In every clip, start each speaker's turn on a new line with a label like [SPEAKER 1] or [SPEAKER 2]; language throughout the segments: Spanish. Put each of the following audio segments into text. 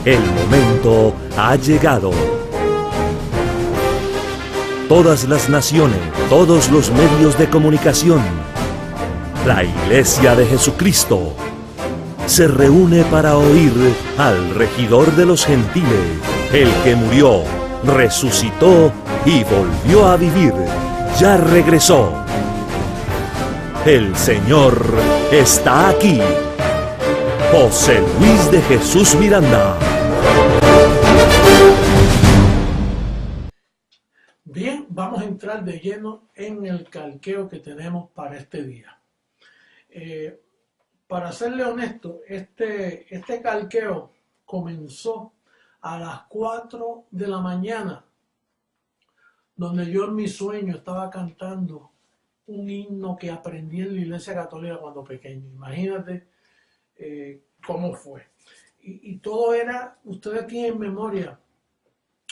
[SPEAKER 1] El momento ha llegado. Todas las naciones, todos los medios de comunicación, la Iglesia de Jesucristo se reúne para oír al regidor de los gentiles, el que murió, resucitó y volvió a vivir. Ya regresó. El Señor está aquí. José Luis de Jesús Miranda.
[SPEAKER 2] Bien, vamos a entrar de lleno en el calqueo que tenemos para este día. Para serle honesto, este calqueo comenzó a las 4 de la mañana, donde yo en mi sueño estaba cantando un himno que aprendí en la Iglesia Católica cuando pequeño. Imagínate cómo fue. Y todo era, ustedes tienen memoria,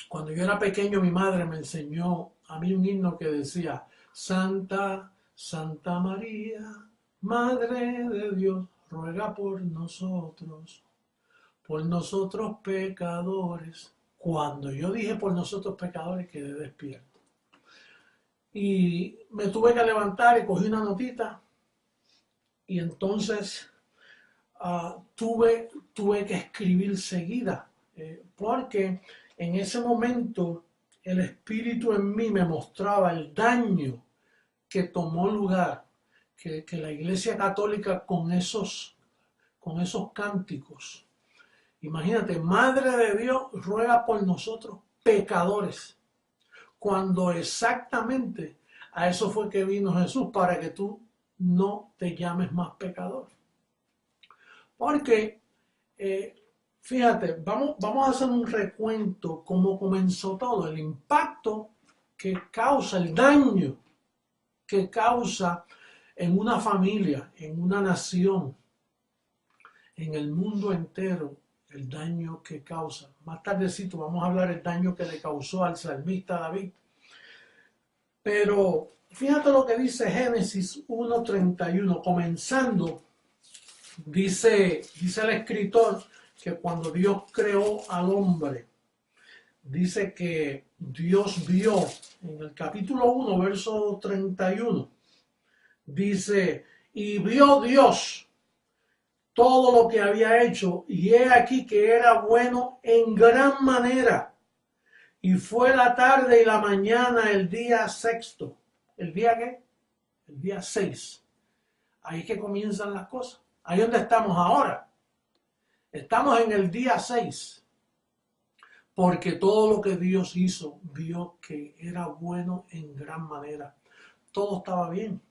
[SPEAKER 2] cuando yo era pequeño mi madre me enseñó a mí un himno que decía: Santa, Santa María, Madre de Dios, ruega por nosotros pecadores. Cuando yo dije por nosotros pecadores, quedé despierto. Y me tuve que levantar y cogí una notita. Y entonces tuve que escribir seguida. Porque en ese momento el Espíritu en mí me mostraba el daño que tomó lugar, que la Iglesia Católica con esos cánticos. Imagínate, Madre de Dios, ruega por nosotros pecadores. Cuando exactamente a eso fue que vino Jesús, para que tú no te llames más pecador. Porque, fíjate, vamos a hacer un recuento cómo comenzó todo, el impacto que causa, el daño que causa en una familia, en una nación, en el mundo entero, el daño que causa. Más tardecito vamos a hablar del daño que le causó al salmista David. Pero fíjate lo que dice Génesis 1:31, comenzando, dice el escritor que cuando Dios creó al hombre, dice que Dios vio, en el capítulo 1, verso 31, dice: y vio Dios todo lo que había hecho, y he aquí que era bueno en gran manera. Y fue la tarde y la mañana el día sexto. ¿El día qué? El día 6. Ahí que comienzan las cosas. Ahí donde estamos ahora. Estamos en el día 6. Porque todo lo que Dios hizo, vio que era bueno en gran manera. Todo estaba bien.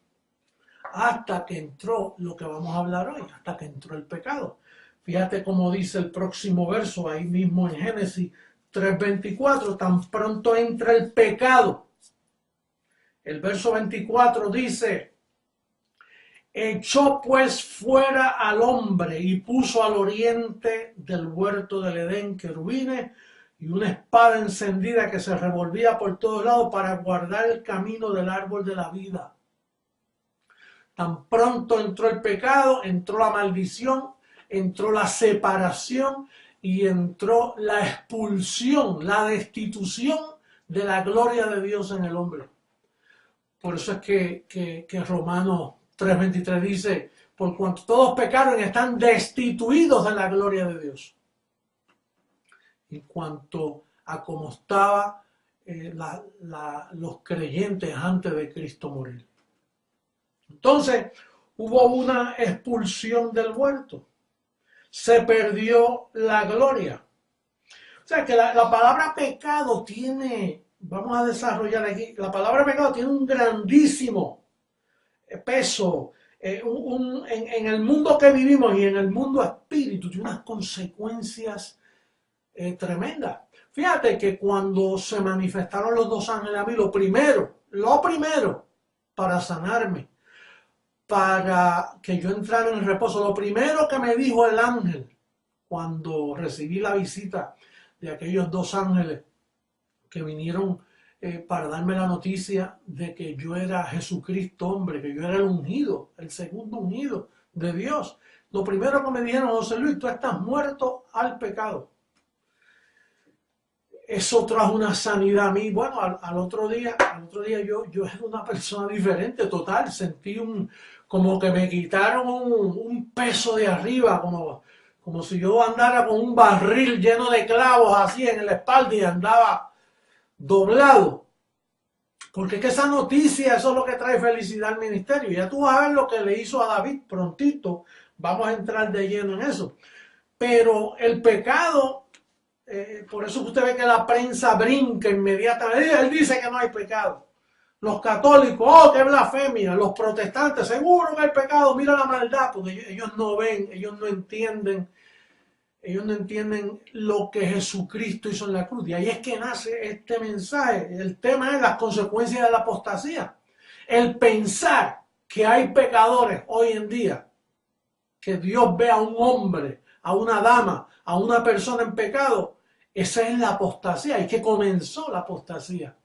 [SPEAKER 2] Hasta que entró lo que vamos a hablar hoy, hasta que entró el pecado. Fíjate cómo dice el próximo verso, ahí mismo en Génesis 3:24, tan pronto entra el pecado. El verso 24 dice: echó pues fuera al hombre y puso al oriente del huerto del Edén querubines y una espada encendida que se revolvía por todos lados para guardar el camino del árbol de la vida. Tan pronto entró el pecado, entró la maldición, entró la separación y entró la expulsión, la destitución de la gloria de Dios en el hombre. Por eso es que Romanos 3:23 dice: por cuanto todos pecaron, están destituidos de la gloria de Dios. En cuanto a cómo estaban los creyentes antes de Cristo morir. Entonces, hubo una expulsión del huerto. Se perdió la gloria. O sea que la palabra pecado tiene, vamos a desarrollar aquí, la palabra pecado tiene un grandísimo peso en el mundo que vivimos y en el mundo espíritu, tiene unas consecuencias tremendas. Fíjate que cuando se manifestaron los dos ángeles a mí, lo primero, para sanarme, para que yo entrara en reposo, lo primero que me dijo el ángel cuando recibí la visita de aquellos dos ángeles que vinieron para darme la noticia de que yo era Jesucristo hombre, que yo era el ungido, el segundo ungido de Dios. Lo primero que me dijeron: José Luis, tú estás muerto al pecado. eso trajo una sanidad a mí. Bueno, al otro día yo era una persona diferente, total. Sentí como que me quitaron un peso de arriba, como si yo andara con un barril lleno de clavos así en la espalda y andaba doblado. Porque es que esa noticia, eso es lo que trae felicidad al ministerio. Ya tú vas a ver lo que le hizo a David prontito. Vamos a entrar de lleno en eso. Pero el pecado, por eso usted ve que la prensa brinca inmediatamente. Él dice que no hay pecado. Los católicos, oh, qué blasfemia. Los protestantes, seguro que hay pecado. Mira la maldad, porque ellos no ven, ellos no entienden lo que Jesucristo hizo en la cruz. Y ahí es que nace este mensaje. El tema es las consecuencias de la apostasía. El pensar que hay pecadores hoy en día, que Dios ve a un hombre, a una dama, a una persona en pecado, esa es la apostasía. Y que comenzó la apostasía.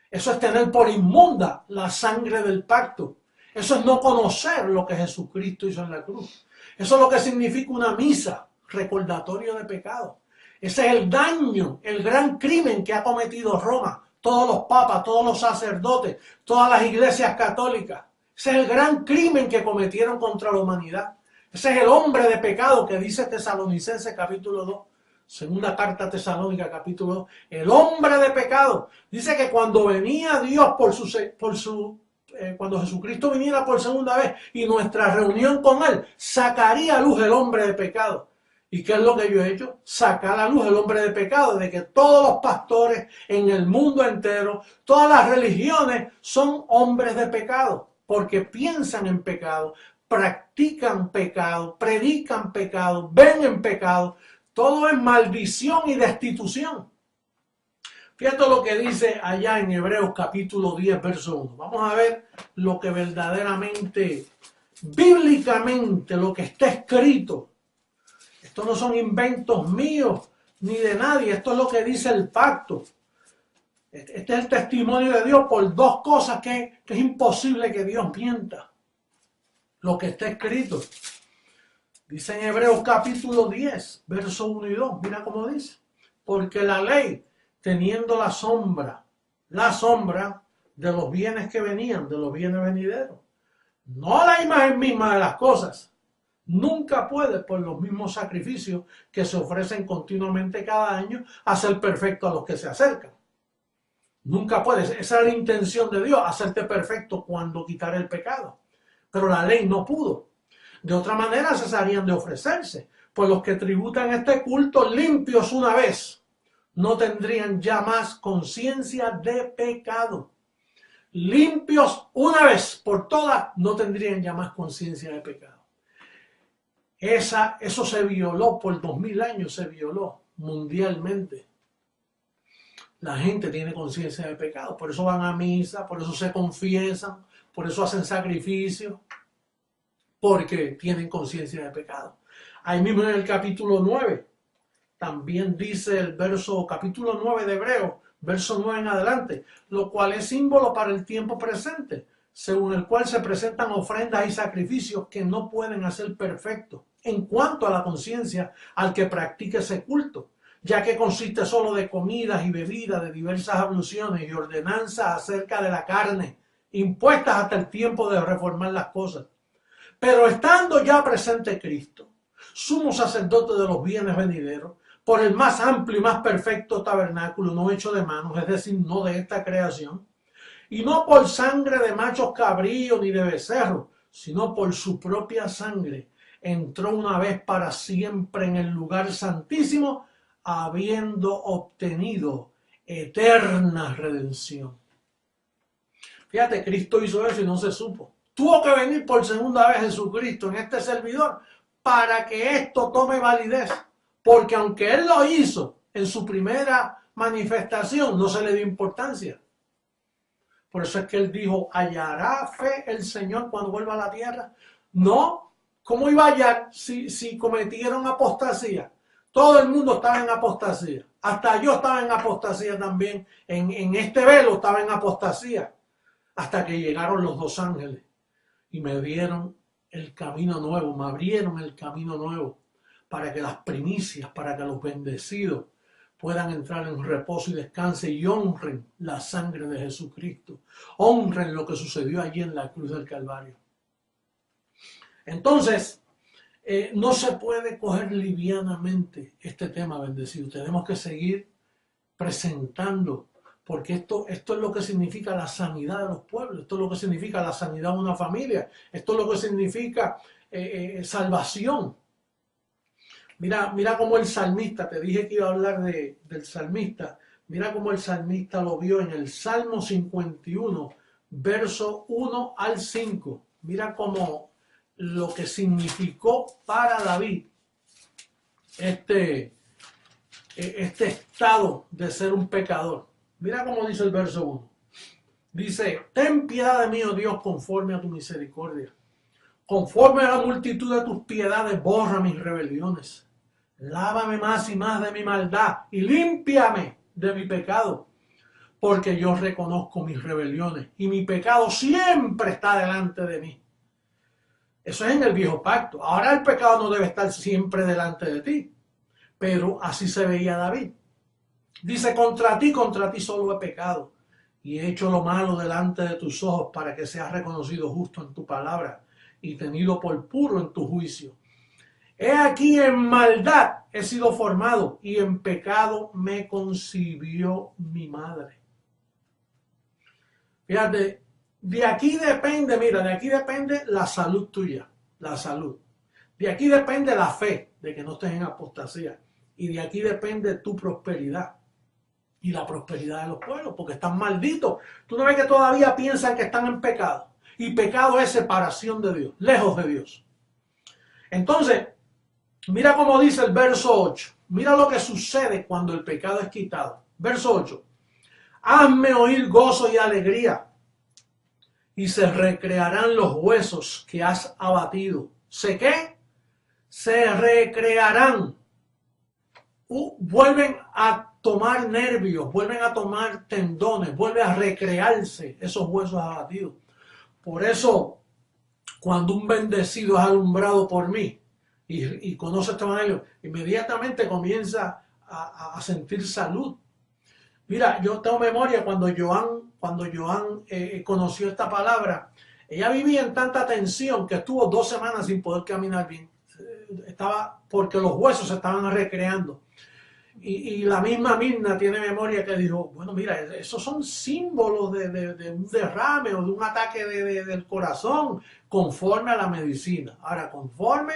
[SPEAKER 2] Eso es tener por inmunda la sangre del pacto. Eso es no conocer lo que Jesucristo hizo en la cruz. Eso es lo que significa una misa, recordatorio de pecado. Ese es el daño, el gran crimen que ha cometido Roma, todos los papas, todos los sacerdotes, todas las iglesias católicas. Ese es el gran crimen que cometieron contra la humanidad. Ese es el hombre de pecado que dice Tesalonicenses capítulo 2. Segunda carta Tesalónica capítulo 2. El hombre de pecado. Dice que cuando venía Dios cuando Jesucristo viniera por segunda vez y nuestra reunión con Él, sacaría a luz el hombre de pecado. ¿Y qué es lo que yo he hecho? Sacar a luz el hombre de pecado, de que todos los pastores en el mundo entero, todas las religiones son hombres de pecado, porque piensan en pecado, practican pecado, predican pecado, ven en pecado. Todo es maldición y destitución. Fíjate lo que dice allá en Hebreos capítulo 10, verso 1. Vamos a ver lo que verdaderamente, bíblicamente, lo que está escrito. Esto no son inventos míos ni de nadie. Esto es lo que dice el pacto. Este es el testimonio de Dios por dos cosas que es imposible que Dios mienta. Lo que está escrito. Dice en Hebreos capítulo 10, verso 1 y 2. Mira cómo dice. Porque la ley, teniendo la sombra de los bienes que venían, de los bienes venideros, no la imagen misma de las cosas, nunca puede, por los mismos sacrificios que se ofrecen continuamente cada año, hacer perfecto a los que se acercan. Nunca puede. Esa es la intención de Dios, hacerte perfecto cuando quitar el pecado. Pero la ley no pudo. De otra manera cesarían de ofrecerse, pues los que tributan este culto limpios una vez no tendrían ya más conciencia de pecado. Limpios una vez por todas no tendrían ya más conciencia de pecado. Eso se violó por 2000 años, se violó mundialmente. La gente tiene conciencia de pecado, por eso van a misa, por eso se confiesan, por eso hacen sacrificios, porque tienen conciencia de pecado. Ahí mismo en el capítulo 9, también dice el capítulo 9 de Hebreos, verso 9 en adelante, lo cual es símbolo para el tiempo presente, según el cual se presentan ofrendas y sacrificios que no pueden hacer perfecto en cuanto a la conciencia al que practique ese culto, ya que consiste solo de comidas y bebidas, de diversas abluciones y ordenanzas acerca de la carne, impuestas hasta el tiempo de reformar las cosas. Pero estando ya presente Cristo, sumo sacerdote de los bienes venideros, por el más amplio y más perfecto tabernáculo, no hecho de manos, es decir, no de esta creación, y no por sangre de machos cabríos ni de becerros, sino por su propia sangre, entró una vez para siempre en el lugar santísimo, habiendo obtenido eterna redención. Fíjate, Cristo hizo eso y no se supo. Tuvo que venir por segunda vez Jesucristo en este servidor para que esto tome validez. Porque aunque Él lo hizo en su primera manifestación, no se le dio importancia. Por eso es que Él dijo, ¿hallará fe el Señor cuando vuelva a la tierra? No. ¿Cómo iba a hallar si cometieron apostasía? Todo el mundo estaba en apostasía. Hasta yo estaba en apostasía también. En este velo estaba en apostasía. Hasta que llegaron los dos ángeles y me dieron el camino nuevo, me abrieron el camino nuevo para que las primicias, para que los bendecidos puedan entrar en reposo y descanso y honren la sangre de Jesucristo. Honren lo que sucedió allí en la cruz del Calvario. Entonces, no se puede coger livianamente este tema, bendecido. Tenemos que seguir presentando, porque esto es lo que significa la sanidad de los pueblos, esto es lo que significa la sanidad de una familia, esto es lo que significa salvación. Mira cómo el salmista, te dije que iba a hablar del salmista, mira cómo el salmista lo vio en el Salmo 51, verso 1 al 5. Mira cómo lo que significó para David este estado de ser un pecador. Mira cómo dice el verso 1. Dice: ten piedad de mí, oh Dios, conforme a tu misericordia. Conforme a la multitud de tus piedades, borra mis rebeliones. Lávame más y más de mi maldad y límpiame de mi pecado. Porque yo reconozco mis rebeliones y mi pecado siempre está delante de mí. Eso es en el viejo pacto. Ahora el pecado no debe estar siempre delante de ti. Pero así se veía David. Dice: contra ti solo he pecado y he hecho lo malo delante de tus ojos, para que seas reconocido justo en tu palabra y tenido por puro en tu juicio. He aquí, en maldad he sido formado y en pecado me concibió mi madre. Fíjate, de aquí depende la salud tuya, la salud. De aquí depende la fe, de que no estés en apostasía. Y de aquí depende tu prosperidad y la prosperidad de los pueblos, porque están malditos. Tú no ves que todavía piensan que están en pecado. Y pecado es separación de Dios, lejos de Dios. Entonces, mira cómo dice el verso 8. Mira lo que sucede cuando el pecado es quitado. Verso 8. Hazme oír gozo y alegría, y se recrearán los huesos que has abatido. ¿Sé qué? Se recrearán. Vuelven a tomar nervios, vuelven a tomar tendones, vuelven a recrearse esos huesos abatidos. Por eso, cuando un bendecido es alumbrado por mí y conoce este evangelio, inmediatamente comienza a sentir salud. Mira, yo tengo memoria cuando Joan conoció esta palabra. Ella vivía en tanta tensión que estuvo 2 semanas sin poder caminar bien. Porque los huesos se estaban recreando. Y la misma Mirna tiene memoria que dijo: bueno, mira, esos son símbolos de un derrame o de un ataque del corazón, conforme a la medicina. Ahora, conforme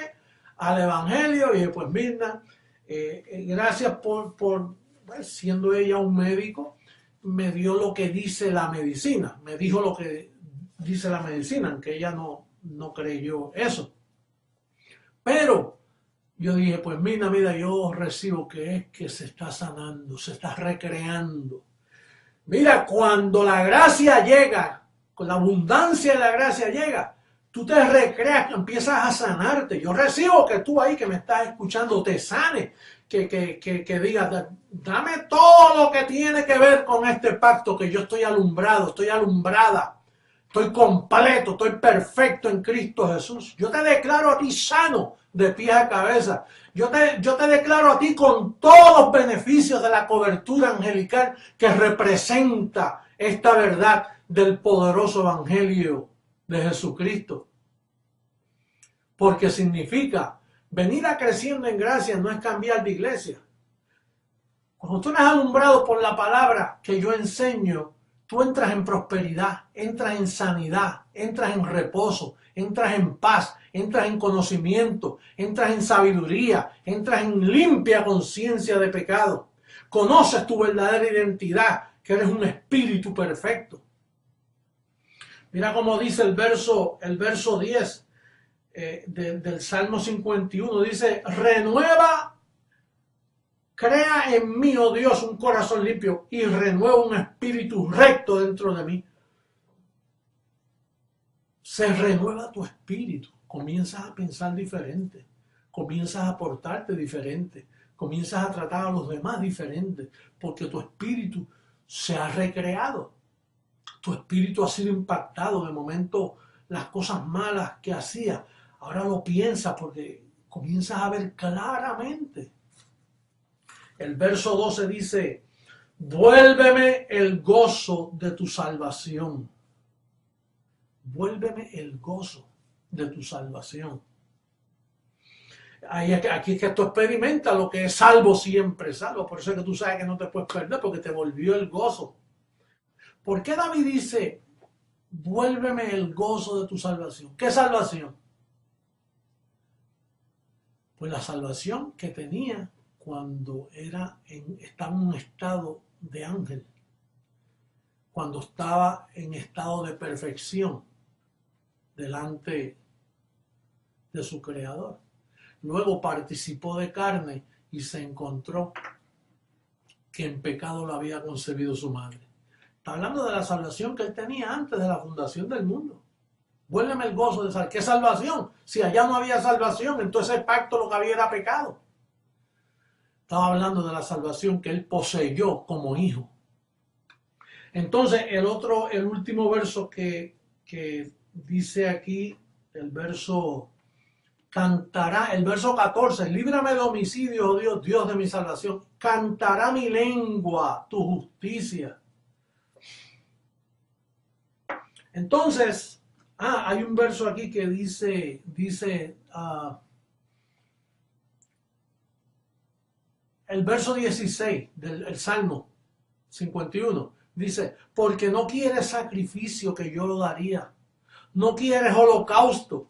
[SPEAKER 2] al evangelio, y pues Mirna, gracias por siendo ella un médico, me dio lo que dice la medicina, me dijo lo que dice la medicina, aunque ella no creyó eso. Pero yo dije: pues mira, yo recibo que es que se está sanando, se está recreando. Mira, cuando la gracia llega, con la abundancia de la gracia llega, tú te recreas, empiezas a sanarte. Yo recibo que tú ahí que me estás escuchando te sanes, que digas: dame todo lo que tiene que ver con este pacto, que yo estoy alumbrado, estoy alumbrada, estoy completo, estoy perfecto en Cristo Jesús. Yo te declaro a ti sano de pies a cabeza. Yo te declaro a ti con todos los beneficios de la cobertura angelical que representa esta verdad del poderoso evangelio de Jesucristo. Porque significa venir a creciendo en gracia, no es cambiar de iglesia. Cuando tú eres alumbrado por la palabra que yo enseño, tú entras en prosperidad, entras en sanidad, entras en reposo, entras en paz, entras en conocimiento, entras en sabiduría, entras en limpia conciencia de pecado. Conoces tu verdadera identidad, que eres un espíritu perfecto. Mira cómo dice el verso 10 del Salmo 51. Dice: renueva, crea en mí, oh Dios, un corazón limpio y renueva un espíritu recto dentro de mí. Se renueva tu espíritu, comienzas a pensar diferente, comienzas a portarte diferente, comienzas a tratar a los demás diferente, porque tu espíritu se ha recreado, tu espíritu ha sido impactado. De momento las cosas malas que hacías, ahora lo piensas porque comienzas a ver claramente. El verso 12 dice, vuélveme el gozo de tu salvación. Vuélveme el gozo de tu salvación. Aquí es que tú experimentas lo que es salvo siempre, salvo. Por eso es que tú sabes que no te puedes perder, porque te volvió el gozo. ¿Por qué David dice, vuélveme el gozo de tu salvación? ¿Qué salvación? Pues la salvación que tenía cuando estaba en un estado de ángel, cuando estaba en estado de perfección delante de su Creador. Luego participó de carne y se encontró que en pecado lo había concebido su madre. Está hablando de la salvación que él tenía antes de la fundación del mundo. Vuélveme el gozo de salvación. ¿Qué salvación? Si allá no había salvación, entonces el pacto lo que había era pecado. Estaba hablando de la salvación que él poseyó como hijo. Entonces el último verso que dice aquí, el verso 14, líbrame de homicidio, oh Dios, Dios de mi salvación. Cantará mi lengua tu justicia. Entonces, hay un verso aquí que dice el verso 16 del Salmo 51, dice, porque no quieres sacrificio que yo lo daría, no quieres holocausto.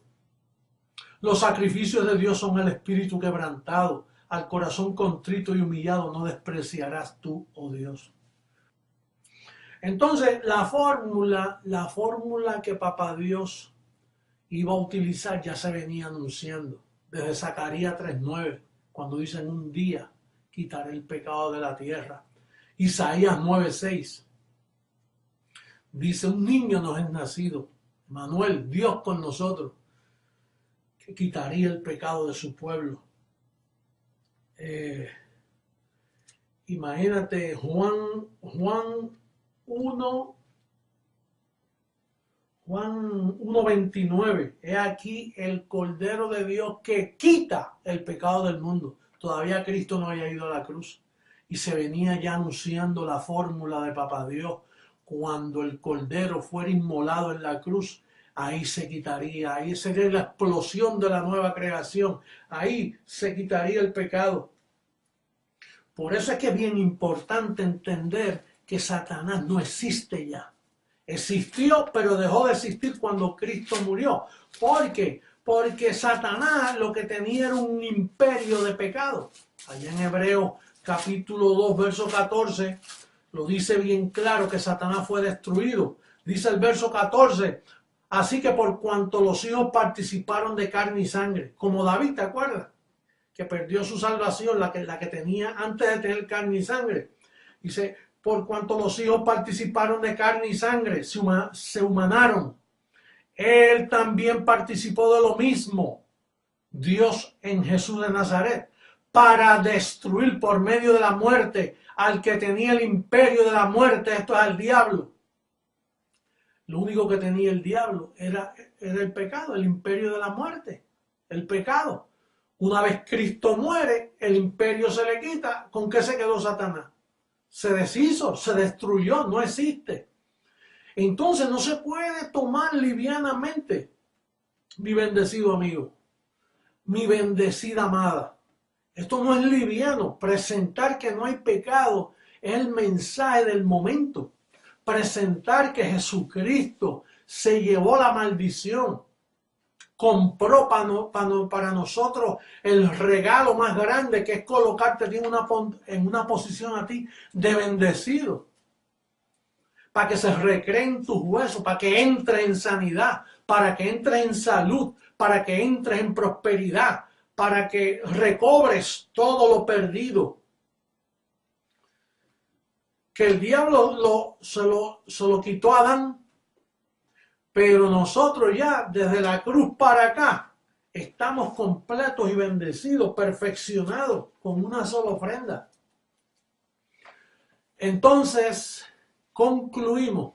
[SPEAKER 2] Los sacrificios de Dios son el espíritu quebrantado, al corazón contrito y humillado no despreciarás tú, oh Dios. Entonces, la fórmula que Papá Dios iba a utilizar ya se venía anunciando desde Zacarías 3:9, cuando dicen un día quitaré el pecado de la tierra. Isaías 9:6 dice, un niño nos es nacido, Manuel, Dios con nosotros, que quitaría el pecado de su pueblo. Imagínate Juan 1:29, he aquí el Cordero de Dios que quita el pecado del mundo. Todavía Cristo no había ido a la cruz y se venía ya anunciando la fórmula de Papá Dios. Cuando el Cordero fuera inmolado en la cruz, ahí se quitaría, ahí sería la explosión de la nueva creación, ahí se quitaría el pecado. Por eso es que es bien importante entender que Satanás no existe ya. Existió, pero dejó de existir cuando Cristo murió. ¿Por qué? Porque Satanás lo que tenía era un imperio de pecado. Allá en Hebreos capítulo 2, verso 14, lo dice bien claro que Satanás fue destruido. Dice el verso 14, así que por cuanto los hijos participaron de carne y sangre, como David, ¿te acuerdas? Que perdió su salvación, la que tenía antes de tener carne y sangre. Dice, por cuanto los hijos participaron de carne y sangre, se humanaron. Él también participó de lo mismo, Dios en Jesús de Nazaret, para destruir por medio de la muerte al que tenía el imperio de la muerte, esto es al diablo. Lo único que tenía el diablo era el pecado, el imperio de la muerte, el pecado. Una vez Cristo muere, el imperio se le quita. ¿Con qué se quedó Satanás? Se deshizo, se destruyó, no existe. Entonces no se puede tomar livianamente, mi bendecido amigo, mi bendecida amada. Esto no es liviano. Presentar que no hay pecado es el mensaje del momento. Presentar que Jesucristo se llevó la maldición, compró para nosotros el regalo más grande, que es colocarte en una posición a ti de bendecido, para que se recreen tus huesos, para que entres en sanidad, para que entres en salud, para que entres en prosperidad, para que recobres todo lo perdido. Que el diablo se lo quitó a Adán, pero nosotros ya desde la cruz para acá estamos completos y bendecidos, perfeccionados con una sola ofrenda. Entonces concluimos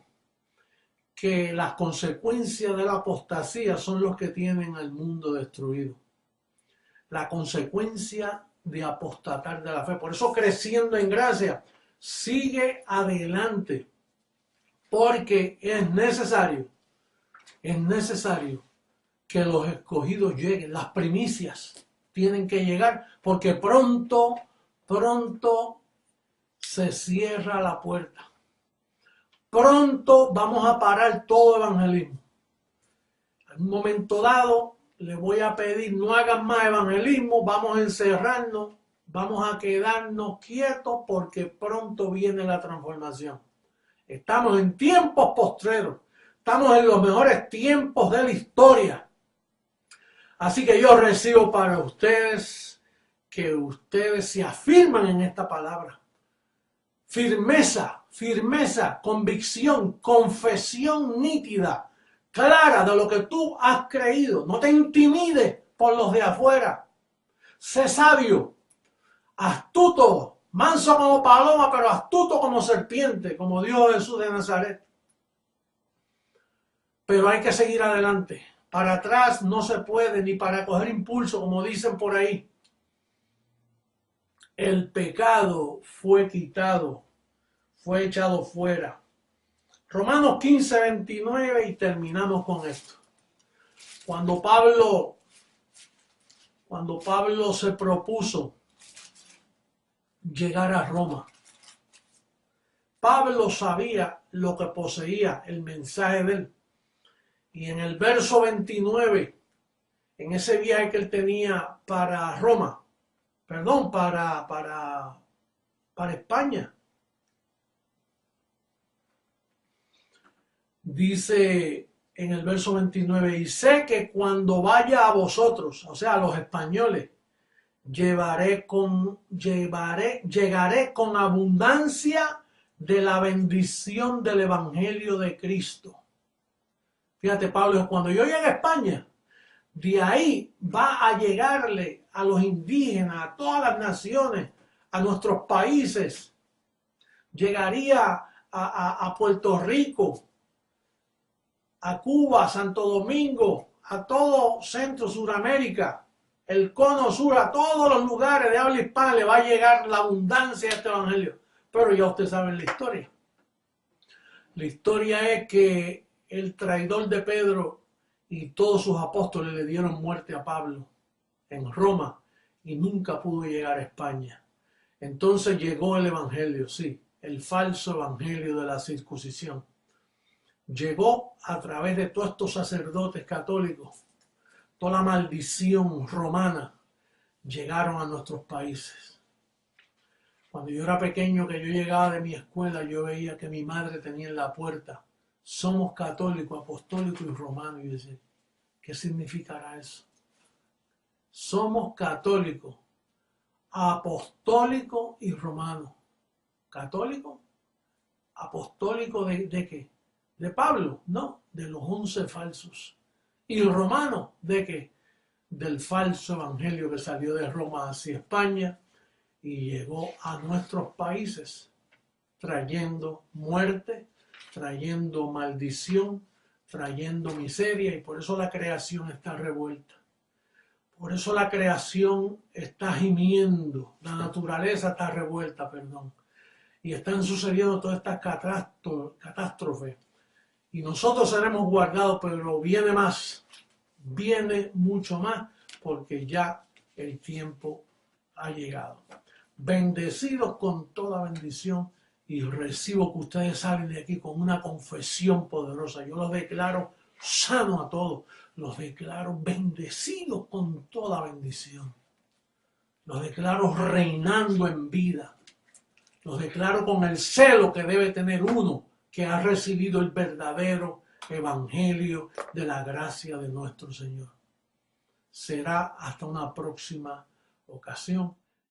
[SPEAKER 2] que las consecuencias de la apostasía son los que tienen al mundo destruido. La consecuencia de apostatar de la fe. Por eso, creciendo en gracia, sigue adelante, porque es necesario que los escogidos lleguen. Las primicias tienen que llegar, porque pronto se cierra la puerta. Pronto vamos a parar todo evangelismo. En un momento dado le voy a pedir: no hagan más evangelismo, vamos a encerrarnos, vamos a quedarnos quietos, porque pronto viene la transformación. Estamos en tiempos postreros, estamos en los mejores tiempos de la historia. Así que yo recibo para ustedes que ustedes se afirman en esta palabra. Firmeza, convicción, confesión nítida, clara de lo que tú has creído. No te intimides por los de afuera. Sé sabio, astuto, manso como paloma, pero astuto como serpiente, como dijo Jesús de Nazaret. Pero hay que seguir adelante. Para atrás no se puede, ni para coger impulso, como dicen por ahí. El pecado fue quitado, fue echado fuera. Romanos 15, 29, y terminamos con esto. Cuando Pablo se propuso llegar a Roma, Pablo sabía lo que poseía, el mensaje de él. Y en el verso 29, en ese viaje que él tenía para Roma, para España, dice en el verso 29, y sé que cuando vaya a vosotros, o sea, a los españoles, llegaré con abundancia de la bendición del Evangelio de Cristo. Fíjate, Pablo, cuando yo llegue a España, de ahí va a llegarle a los indígenas, a todas las naciones, a nuestros países. Llegaría a Puerto Rico, a Cuba, a Santo Domingo, a todo Centro, Suramérica, el Cono Sur, a todos los lugares de habla hispana le va a llegar la abundancia de este evangelio. Pero ya ustedes saben la historia. La historia es que el traidor de Pedro y todos sus apóstoles le dieron muerte a Pablo en Roma y nunca pudo llegar a España. Entonces llegó el evangelio, sí, el falso evangelio de la circuncisión. Llegó a través de todos estos sacerdotes católicos. Toda la maldición romana llegaron a nuestros países. Cuando yo era pequeño, que yo llegaba de mi escuela, yo veía que mi madre tenía en la puerta: somos católicos, apostólicos y romanos. Y yo decía, ¿qué significará eso? Somos católicos, apostólicos y romanos. ¿Católico? ¿Apostólico de qué? ¿De Pablo? No, de los 11 falsos. ¿Y romano? ¿De qué? Del falso evangelio que salió de Roma hacia España y llegó a nuestros países, trayendo muerte, trayendo maldición, trayendo miseria, y por eso la creación está revuelta. Por eso la creación está gimiendo, la naturaleza está revuelta, y están sucediendo todas estas catástrofes. Y nosotros seremos guardados, pero viene más, viene mucho más, porque ya el tiempo ha llegado. Bendecidos con toda bendición, y recibo que ustedes salen de aquí con una confesión poderosa. Yo los declaro sanos a todos, los declaro bendecidos con toda bendición, los declaro reinando en vida, los declaro con el celo que debe tener uno que ha recibido el verdadero evangelio de la gracia de nuestro Señor. Será hasta una próxima ocasión.